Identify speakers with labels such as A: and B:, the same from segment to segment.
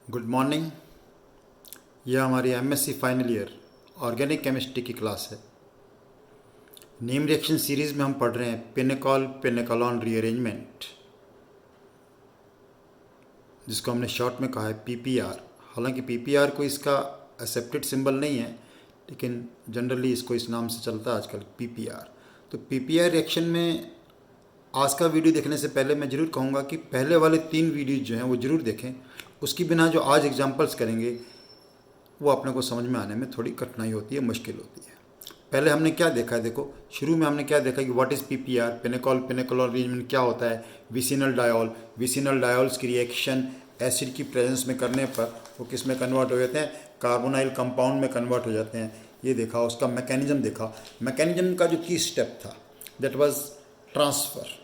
A: Good morning. यह हमारी MSc final year organic chemistry की क्लास है। नेम रिएक्शन सीरीज़ में हम पढ़ रहे हैं पिनेकॉल पिनेकोलॉन रीअरेंजमेंट, जिसको हमने शॉर्ट में कहा है पीपीआर। हालांकि पीपीआर को इसका एक्सेप्टेड सिंबल नहीं है, लेकिन जनरली इसको इस नाम से चलता है आजकल, पीपीआर। तो पीपीआर रिएक्शन में आज का वीडियो देखने से पहले मैं ज़रूर कहूँगा कि पहले वाले 3 वीडियोज जो हैं वो ज़रूर देखें। उसके बिना जो आज एग्जांपल्स करेंगे वो अपने को समझ में आने में थोड़ी कठिनाई होती है, मुश्किल होती है। पहले हमने क्या देखा है, देखो शुरू में हमने क्या देखा कि what is PPR, pinacol pinacolone rearrangement क्या होता है, विसिनल डायोल, विसिनल डायोल्स की रिएक्शन एसिड की प्रेजेंस में करने पर वो किस में कन्वर्ट हो जाते हैं, कार्बोनाइल कंपाउंड में कन्वर्ट हो जाते हैं। ये देखा, उसका मैकेनिज्म देखा। मैकेनिज्म का जो की स्टेप था that was transfer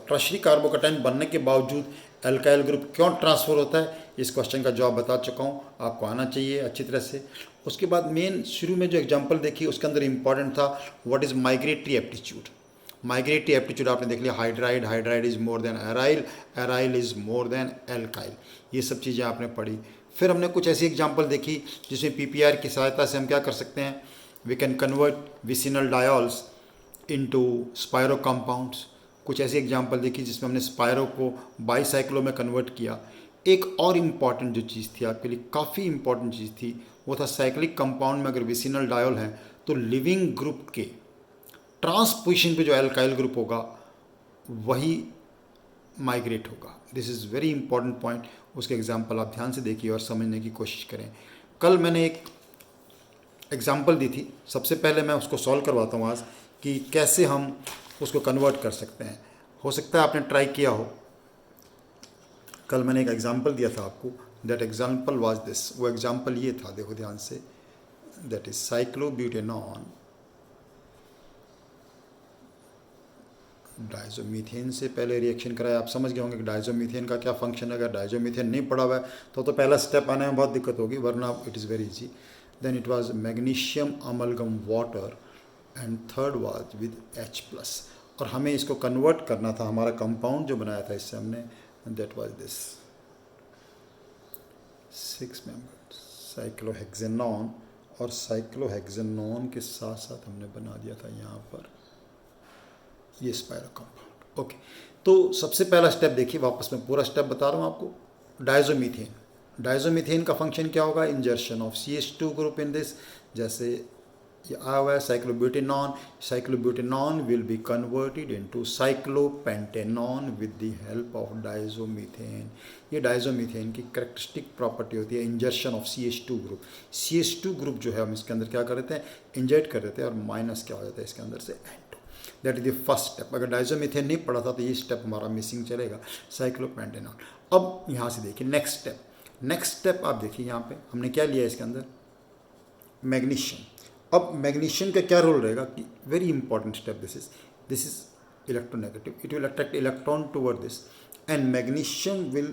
A: tertiary carbocation बनने के बावजूद एल्काइल ग्रुप क्यों ट्रांसफ़र होता है, इस क्वेश्चन का जवाब बता चुका हूँ, आपको आना चाहिए अच्छी तरह से। उसके बाद मेन शुरू में जो एग्जांपल देखी उसके अंदर इंपॉर्टेंट था what is migratory aptitude. Migratory aptitude आपने देख लिया, hydride, hydride is more than aryl, aryl is more than alkyl. ये सब चीज़ें आपने पढ़ी। फिर हमने कुछ ऐसी एग्जाम्पल देखी जिसमें पीपीआर की सहायता से हम क्या कर सकते हैं, we can convert vicinal diols into spiro compounds. कुछ ऐसी एग्जांपल देखी जिसमें हमने स्पायरो को बाईसाइक्लो में कन्वर्ट किया। एक और इम्पॉर्टेंट जो चीज़ थी आपके लिए, काफ़ी इम्पॉर्टेंट चीज़ थी, वो था साइक्लिक कंपाउंड में अगर विसिनल डायोल है तो लिविंग ग्रुप के ट्रांस पोजिशन पे जो एल्काइल ग्रुप होगा वही माइग्रेट होगा। This is very important point. उसके एग्जाम्पल आप ध्यान से देखिए और समझने की कोशिश करें। कल मैंने एक एग्जाम्पल दी थी, सबसे पहले मैं उसको सॉल्व करवाता हूँ आज कि कैसे हम उसको कन्वर्ट कर सकते हैं। हो सकता है आपने ट्राई किया हो। कल मैंने एक एग्जाम्पल दिया था आपको, दैट एग्जाम्पल वाज दिस। वो एग्जाम्पल ये था, देखो ध्यान से, दैट इज साइक्लोब्यूटेनॉन डाइजोमीथेन से पहले रिएक्शन कराया। आप समझ गए होंगे कि डाइजोमीथेन का क्या फंक्शन है। अगर डाइजोमीथेन नहीं पड़ा हुआ है तो पहला स्टेप आने में बहुत दिक्कत होगी, वरना it is very easy. Then it was magnesium amalgam water and third was with H+। और हमें इसको कन्वर्ट करना था, हमारा कंपाउंड जो बनाया था इससे हमने, that was this 6 member cyclohexanone. और साइक्लोहेक्सेनॉन के साथ साथ हमने बना दिया था यहाँ पर ये स्पायरो कंपाउंड। ओके, तो सबसे पहला स्टेप देखिए, वापस मैं पूरा स्टेप बता रहा हूँ आपको। डाइजोमीथेन, डाइजोमीथेन का फंक्शन क्या होगा, insertion of CH2 group in this. जैसे ये आया हुआ है cyclobutanone, cyclobutanone will be converted into cyclopentanone with the help of diazomethane. ये डाइजोमीथेन की कैरेक्टरिस्टिक प्रॉपर्टी होती है, इंजर्शन of CH2 group. CH2 group जो है हम इसके अंदर क्या कर देते हैं, इंजेक्ट कर देते हैं, और माइनस क्या हो जाता है इसके अंदर से, N2। That is the first step. अगर डाइजोमीथेन नहीं पड़ा था तो ये स्टेप हमारा मिसिंग चलेगा, साइक्लोपेंटेनॉन। अब यहाँ से देखिए नेक्स्ट स्टेप। नेक्स्ट स्टेप आप देखिए, यहाँ पे हमने क्या लिया इसके अंदर, मैग्नीशियम। अब मैग्नीशियम का क्या रोल रहेगा कि very important step, this is electronegative, it will attract electron toward this and magnesium will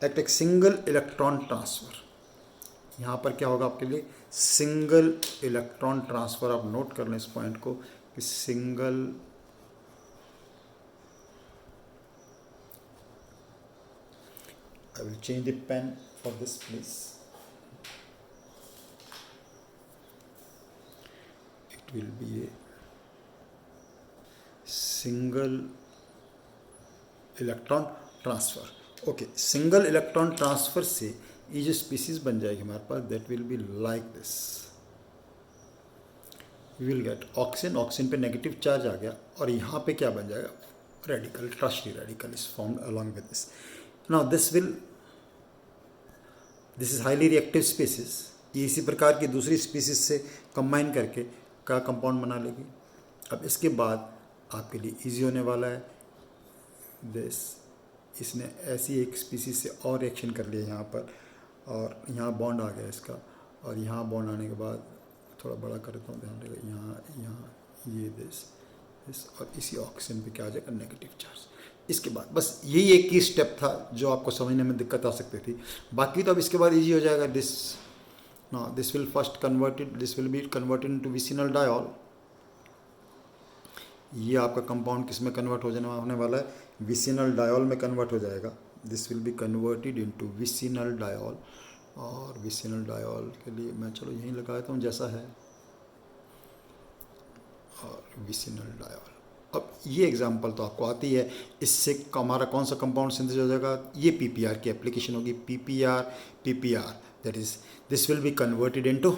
A: act एक सिंगल इलेक्ट्रॉन ट्रांसफर। यहाँ पर क्या होगा आपके लिए, सिंगल इलेक्ट्रॉन ट्रांसफर। आप नोट कर लें इस पॉइंट को कि single I will change the pen for this please. It will be a single electron transfer. Okay, single electron transfer से ये जो स्पीसीज बन जाएगी हमारे पास, that will be like this. We will get oxygen, oxygen पे negative charge आ गया, और यहाँ पे क्या बन जाएगा, radical, tertiary radical is formed along with this. Now this is highly reactive species. ये इसी प्रकार की दूसरी स्पीसीज से कंबाइन करके का कंपाउंड बना लेगी। अब इसके बाद आपके लिए इजी होने वाला है दिस, इसने ऐसी एक स्पीसीज से और रिएक्शन कर लिया यहाँ पर, और यहाँ बॉन्ड आ गया इसका, और यहाँ बॉन्ड आने के बाद थोड़ा बड़ा करता हूँ, ध्यान रखिएगा, यहाँ ये दिस और इसी ऑक्सीजन पे क्या आ जाएगा, नेगेटिव चार्ज। इसके बाद बस यही एक ही स्टेप था जो आपको समझने में दिक्कत आ सकती थी। बाकी तो अब इसके बाद इजी हो जाएगा। This will first converted, this will be converted into vicinal diol. ये आपका कंपाउंड किस में कन्वर्ट होने वाला है, विसिनल डायोल में कन्वर्ट हो जाएगा। This will be converted into vicinal diol, और विसिनल डायोल के लिए मैं चलो यहीं लगा देता हूँ जैसा है, और विसिनल डायोल। अब ये एग्जांपल तो आपको आती है, इससे हमारा कौन सा कंपाउंड सिंथेसिस हो जाएगा, ये पीपीआर की एप्लीकेशन होगी, PPR that is this will be converted into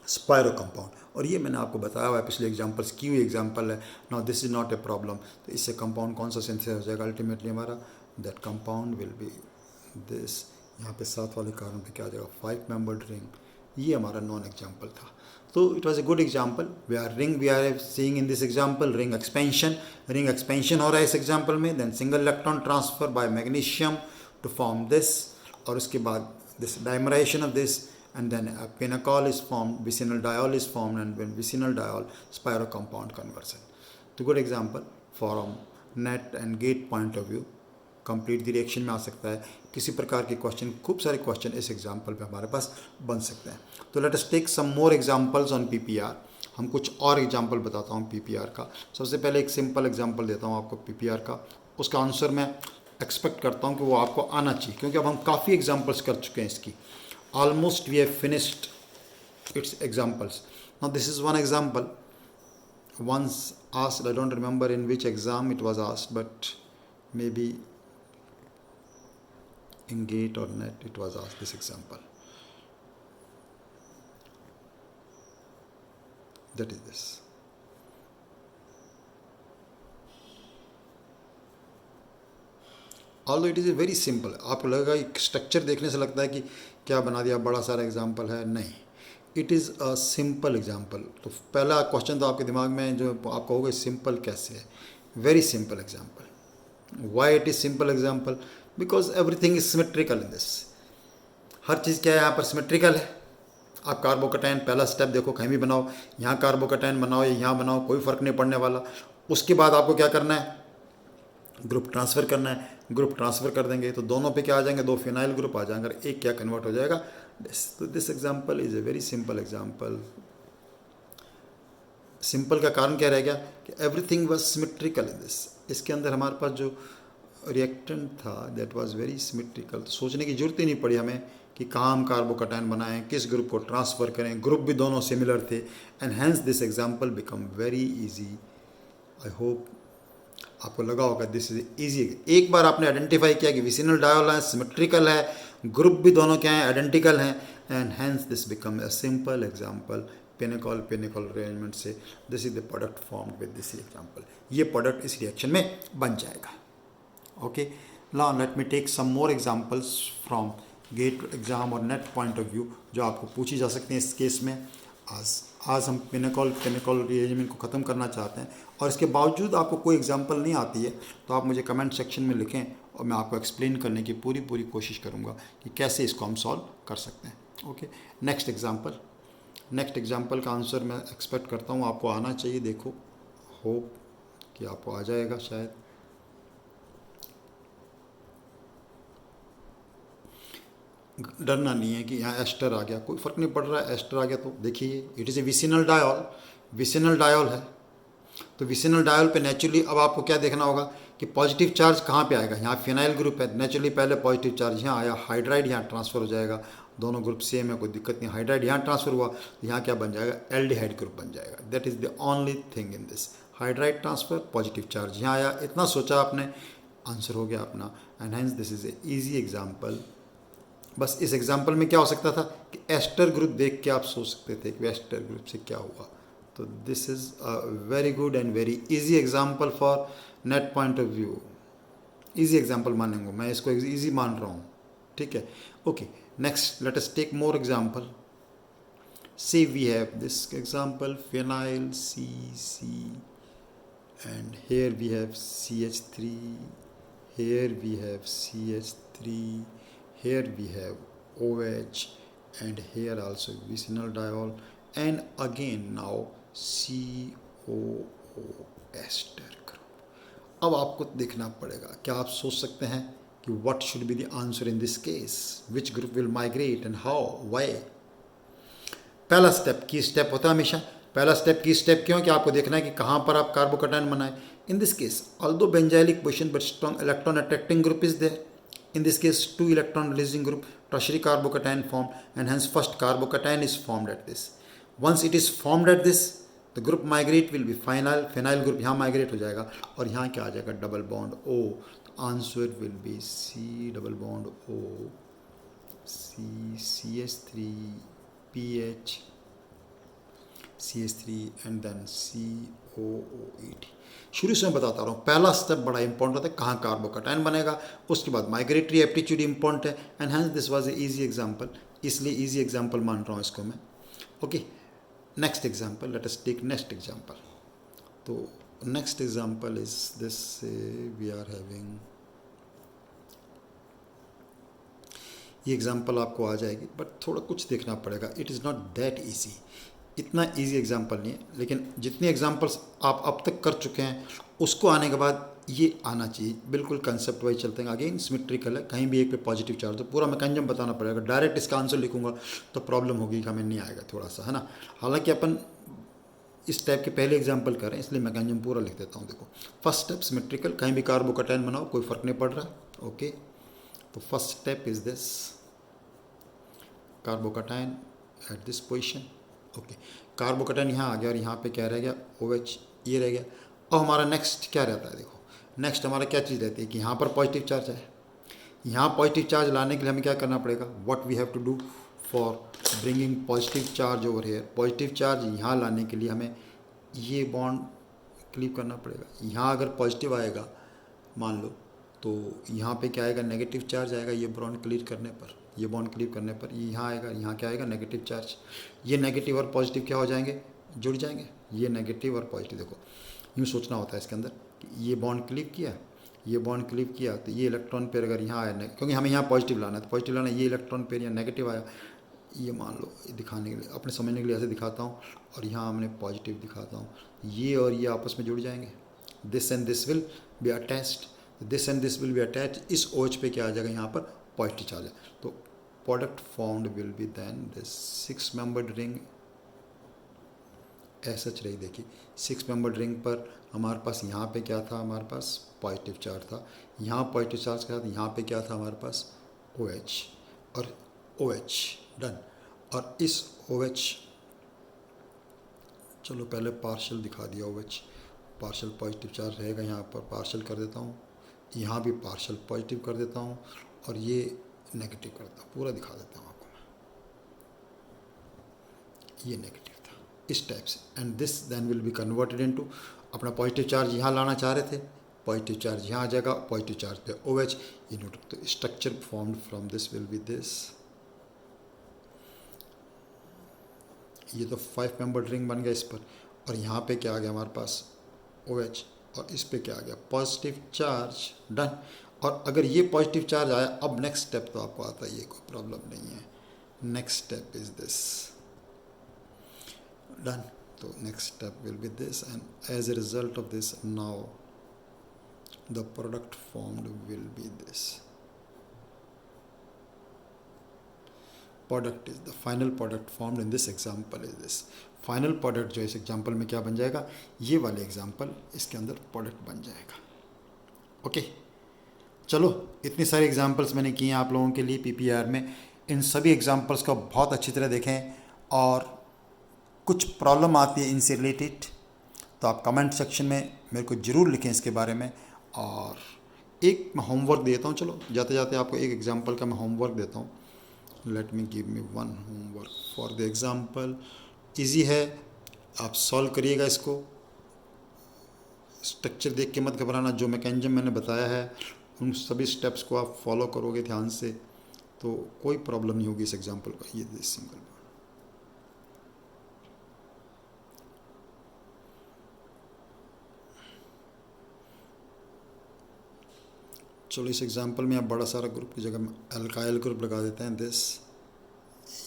A: spiro compound. और ये मैंने आपको बताया हुआ है पिछले एग्जांपल्स की हुई एग्जांपल है। Now this is not a problem. तो इससे कंपाउंड कौन सा सिंथेसिस हो जाएगा अल्टीमेटली हमारा, that compound will be this, यहाँ पे साथ वाले कार्बन पे क्या आ जाएगा 5 मेंबर्ड रिंग। ये हमारा नॉन एग्जाम्पल था। तो it was a good example. We are seeing in this example ring expansion हो रहा है इस एग्जाम्पल में। Then single electron transfer by magnesium to form this, और उसके बाद this dimerization of this, and then a pinacol is formed, vicinal diol is formed, and when vicinal diol, spiro compound conversion. तो good example from net and gate point of view, complete the reaction में आ सकता है। किसी प्रकार के question, खूब सारे question इस एग्जाम्पल पे हमारे पास बन सकते हैं। तो let us take some more examples on PPR. हम कुछ और एग्जाम्पल बताता हूँ पीपीआर का। सबसे पहले एक सिंपल एग्जाम्पल देता हूँ आपको पीपीआर का। उसका आंसर मैं एक्सपेक्ट करता हूँ कि वो आपको आना चाहिए, क्योंकि अब हम काफ़ी एग्जाम्पल्स कर चुके हैं इसकी। Almost we have finished its examples. Now this is one example. Once asked, I don't remember in which exam it was asked, but maybe in GATE or NET it was asked, this example. That is this. Although it is a very simple. आपको लगेगा कि structure देखने से लगता है कि क्या बना दिया, बड़ा सारा एग्जाम्पल है, नहीं, it is a simple example. तो पहला क्वेश्चन तो आपके दिमाग में जो आपको होगा सिंपल कैसे है, very simple example. Why it is simple example, because everything is symmetrical in this. हर चीज़ क्या है यहाँ पर, सिमेट्रिकल है। आप कार्बोकैटायन पहला स्टेप देखो, कहीं भी बनाओ, यहाँ कार्बोकैटायन बनाओ या यहाँ बनाओ, कोई फ़र्क नहीं पड़ने वाला। उसके बाद आपको क्या करना है, ग्रुप ट्रांसफ़र करना है। ग्रुप ट्रांसफ़र कर देंगे तो दोनों पे क्या आ जाएंगे, 2 फिनाइल ग्रुप आ जाएंगे, और एक क्या कन्वर्ट हो जाएगा दिस। तो this example is a very simple example. Simple का कारण क्या रह गया कि everything was symmetrical in this. इसके अंदर हमारे पास जो रिएक्टेंट था दैट वाज वेरी सिमेट्रिकल। तो सोचने की जरूरत ही नहीं पड़ी हमें कि कहाँ हम कार्बोकैटायन बनाएं, किस ग्रुप को ट्रांसफ़र करें, ग्रुप भी दोनों सिमिलर थे, and hence this example become very easy. I hope आपको लगा होगा दिस इज इजी। एक बार आपने आइडेंटिफाई किया कि विसिनल डायोल है, सिमेट्रिकल है, ग्रुप भी दोनों क्या हैं, आइडेंटिकल हैं, and hence this become a simple example. Pinacol arrangement से this is the product formed with this example. ये प्रोडक्ट इस रिएक्शन में बन जाएगा। Okay, now let me take some more examples from GATE exam और NET point of view, जो आपको पूछी जा सकती हैं इस केस में। आज हम पिनिकल रिएरेंजमेंट को ख़त्म करना चाहते हैं, और इसके बावजूद आपको कोई एग्जांपल नहीं आती है तो आप मुझे कमेंट सेक्शन में लिखें, और मैं आपको एक्सप्लेन करने की पूरी कोशिश करूँगा कि कैसे इसको हम सॉल्व कर सकते हैं। ओके, नेक्स्ट एग्जांपल का आंसर मैं एक्सपेक्ट करता हूँ आपको आना चाहिए। देखो, होप कि आपको आ जाएगा शायद। डरना नहीं है कि यहाँ एस्टर आ गया, कोई फ़र्क नहीं पड़ रहा है, एस्टर आ गया तो देखिए it is a vicinal diol है। तो विसिनल डायोल पे नेचुरली अब आपको क्या देखना होगा कि पॉजिटिव चार्ज कहाँ पे आएगा। यहाँ फिनाइल ग्रुप है, नेचुरली पहले पॉजिटिव चार्ज यहाँ आया, हाइड्राइड यहाँ ट्रांसफ़र हो जाएगा, दोनों ग्रुप सेम है, कोई दिक्कत नहीं। हाइड्राइड यहाँ ट्रांसफ़र हुआ तो यहाँ क्या बन जाएगा, एल्डिहाइड ग्रुप बन जाएगा। That is the only thing in this, hydride transfer, positive charge यहाँ आया, इतना सोचा आपने, आंसर हो गया अपना। And hence this is a easy example. बस इस एग्जाम्पल में क्या हो सकता था कि एस्टर ग्रुप देख के आप सोच सकते थे कि एस्टर ग्रुप से क्या हुआ। तो this is a very good and very easy example for net point of view. Easy example मानेंगे, मैं इसको इजी मान रहा हूँ, ठीक है। Okay, next let us take more example. See we have this example phenyl CC, and here we have CH3, here we have CH3, here we have OH, and here also vicinal diol, and again now COO ester group. अब आपको देखना पड़ेगा, क्या आप सोच सकते हैं कि what should be the answer in this case, which group will migrate and how, why? पहला स्टेप की स्टेप होता है हमेशा पहला स्टेप की स्टेप क्यों, कि आपको देखना है कि कहाँ पर आप कार्बोकैटायन बनाए. In this case, although benzylic position but strong electron attracting group is there. In this case, two electron releasing group, tertiary carbocation formed, and hence first carbocation is formed at this. Once it is formed at this, the group migrate will be phenyl group यहाँ migrate हो जाएगा और यहाँ क्या आ जाएगा, double bond O. तो answer will be C double bond O, C CH3 PH CH3 and then COOH. शुरू से मैं बताता रहा हूँ, पहला स्टेप बड़ा इंपॉर्टेंट होता है, कहाँ कार्बोकैटायन बनेगा. उसके बाद माइग्रेटरी एप्टीट्यूड इंपॉर्टेंट है. And hence this was a easy example, इसलिए इजी एग्जांपल मान रहा हूँ इसको मैं. Okay, next example, let us take next example. तो next example is this, we are having, ये एग्जांपल आपको आ जाएगी बट थोड़ा कुछ देखना पड़ेगा. It is not that easy, इतना इजी एग्जांपल नहीं है, लेकिन जितने एग्जांपल्स आप अब तक कर चुके हैं उसको आने के बाद ये आना चाहिए. बिल्कुल कंसेप्ट वाइज चलते हैं. अगेन सिमेट्रिकल है, कहीं भी एक पे पॉजिटिव चार्ज तो पूरा मैकेनिज्म बताना पड़ेगा. डायरेक्ट इसका आंसर लिखूंगा तो प्रॉब्लम होगी कि हमें नहीं आएगा थोड़ा सा, है ना. हालांकि अपन इस टाइप के पहले एग्जाम्पल करें इसलिए मैकेनिज्म पूरा लिख देता हूँ. देखो, फर्स्ट स्टेप सिमेट्रिकल, कहीं भी कार्बोकैटायन बनाओ कोई फ़र्क नहीं पड़ रहा. ओके, तो first step is this, carbocation at this position. Okay, carbocation यहाँ आ गया और यहाँ पे क्या रह गया, OH, ये रह गया. और हमारा नेक्स्ट क्या रहता है, देखो नेक्स्ट हमारा क्या चीज़ रहती है कि यहाँ पर पॉजिटिव चार्ज है. यहाँ पॉजिटिव चार्ज लाने के लिए हमें क्या करना पड़ेगा, what we have to do for bringing positive charge over here. Positive charge यहाँ लाने के लिए हमें ये बॉन्ड क्लीव करना पड़ेगा. यहाँ अगर पॉजिटिव आएगा मान लो तो यहाँ पे क्या आएगा, नेगेटिव चार्ज आएगा. ये बॉन्ड क्लियर करने पर, ये बॉन्ड क्लीव करने पर ये यहाँ आएगा, यहाँ क्या आएगा, नेगेटिव चार्ज. ये नेगेटिव और पॉजिटिव क्या हो जाएंगे, जुड़ जाएंगे. ये नेगेटिव और पॉजिटिव, देखो यूँ सोचना होता है इसके अंदर कि ये बॉन्ड क्लीव किया, ये बॉन्ड क्लीव किया तो ये इलेक्ट्रॉन पेयर अगर यहाँ आया, क्योंकि हमें यहाँ पॉजिटिव लाना है तो पॉजिटिव लाना, ये इलेक्ट्रॉन पेयर यहाँ नेगेटिव आया, ये मान लो दिखाने के लिए, अपने समझने के लिए ऐसे दिखाता हूँ और यहाँ हमने पॉजिटिव दिखाता हूँ, ये और ये आपस में जुड़ जाएंगे. This and this will be attached, this and this will be attach. इस OH पे क्या आ जाएगा, यहाँ पर पॉजिटिव चार्ज है. तो product formed will be then this 6 membered ring ऐसा रही. देखिए 6 मेंबर्ड रिंग पर हमारे पास यहाँ पे क्या था, हमारे पास पॉजिटिव चार्ज था. यहाँ पॉजिटिव चार्ज के साथ यहाँ पे क्या था हमारे पास, OH और OH डन. और इस OH, चलो पहले पार्शियल दिखा दिया, OH पार्शियल पॉजिटिव चार्ज रहेगा, यहाँ पर पार्शियल कर देता हूँ, यहाँ भी पार्शियल पॉजिटिव कर देता हूँ और ये नेगेटिव कर देता हूँ. पूरा दिखा देता हूँ आपको मैं, ये नेगेटिव था इस टाइप से. And this then will be converted into, अपना पॉजिटिव चार्ज यहाँ लाना चाह रहे थे, पॉजिटिव चार्ज यहाँ आ जाएगा, पॉजिटिव चार्ज पे OH ये नोट. तो structure formed from this will be this. ये तो 5 मेंबर्ड रिंग बन गया इस पर, और यहाँ पे क्या आ गया हमारे पास, OH, और इस पे क्या आ गया, पॉजिटिव चार्ज डन. और अगर ये पॉजिटिव चार्ज आया, अब नेक्स्ट स्टेप तो आपको आता है, ये कोई प्रॉब्लम नहीं है. Next step is this done. तो next step will be this and as a result of this now the product formed will be this. Product is the final product formed in this example is this. Final product जो इस example में क्या बन जाएगा, ये वाले example इसके अंदर प्रोडक्ट बन जाएगा. ओके, चलो इतनी सारी एग्जाम्पल्स मैंने किए हैं आप लोगों के लिए PPR में. इन सभी एग्जाम्पल्स को बहुत अच्छी तरह देखें, और कुछ प्रॉब्लम आती है इनसे रिलेटेड तो आप कमेंट सेक्शन में मेरे को ज़रूर लिखें इसके बारे में. और एक मैं होमवर्क देता हूँ, चलो जाते जाते आपको एक एग्जाम्पल का मैं होमवर्क देता हूँ. Let me give me one homework for the example. Easy है, आप सॉल्व करिएगा इसको. स्ट्रक्चर देख के मत घबराना, जो मैकेनिज्म मैंने बताया है उन सभी स्टेप्स को आप फॉलो करोगे ध्यान से तो कोई प्रॉब्लम नहीं होगी इस एग्जाम्पल का. ये सिंगल, चलो इस एग्जांपल में आप बड़ा सारा ग्रुप की जगह में अल्काइल ग्रुप लगा देते हैं. दिस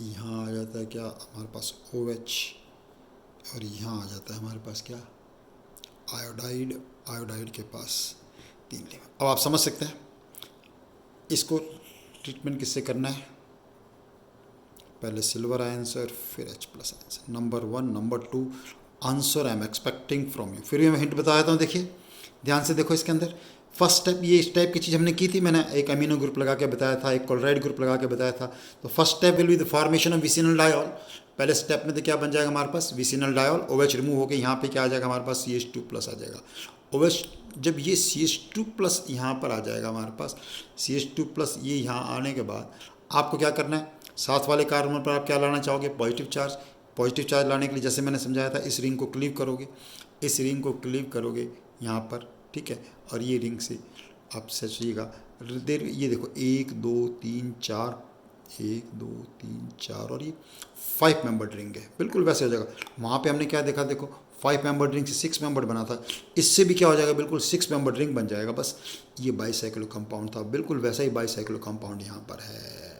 A: यहाँ आ जाता है क्या हमारे पास OH, और यहाँ आ जाता है हमारे पास क्या आयोडाइड. आयोडाइड के पास 3 लेवल. अब आप समझ सकते हैं इसको ट्रीटमेंट किससे करना है. पहले सिल्वर आंसर फिर H plus answer, number 1 number 2 answer I am expecting from you. फिर भी मैं हिंट बता देता हूँ, देखिए ध्यान से देखो इसके अंदर। फर्स्ट स्टेप ये इस टाइप की चीज़ हमने की थी, मैंने एक अमीनो ग्रुप लगा के बताया था, एक क्लोराइड ग्रुप लगा के बताया था। तो first step will be the formation of vicinal diol. पहले स्टेप में तो क्या बन जाएगा हमारे पास, विसिनल डायोल, OH रिमूव होकर यहाँ पे क्या आ जाएगा हमारे पास, CH2 प्लस आ जाएगा। OH जब ये CH2 प्लस यहाँ पर आ जाएगा हमारे पास, CH2 प्लस ये यहाँ आने के बाद आपको क्या करना है, साथ वाले कार्बन पर आप क्या लाना चाहोगे, पॉजिटिव चार्ज। पॉजिटिव चार्ज लाने के लिए जैसे मैंने समझाया था, इस रिंग को क्लीव करोगे, इस रिंग को क्लीव करोगे यहाँ पर, ठीक है, और ये रिंग से आप सोचिएगा देर, ये देखो 1 2 3 4, 1 2 3 4 और ये 5 मेंबर्ड रिंग है, बिल्कुल वैसे हो जाएगा। वहाँ पे हमने क्या देखा, देखो 5 मेंबर्ड रिंग से 6 मेंबर्ड बना था, इससे भी क्या हो जाएगा, बिल्कुल 6 मेंबर्ड रिंग बन जाएगा। बस ये बाईसाइक्लो कंपाउंड था, बिल्कुल वैसा ही बाईसाइक्लो कंपाउंड यहाँ पर है।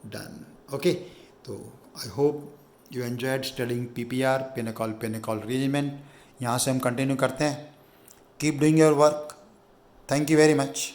A: Done, okay. तो I hope you enjoyed studying PPR, pinacol rearrangement. यहाँ से हम कंटिन्यू करते हैं। Keep doing your work. Thank you very much.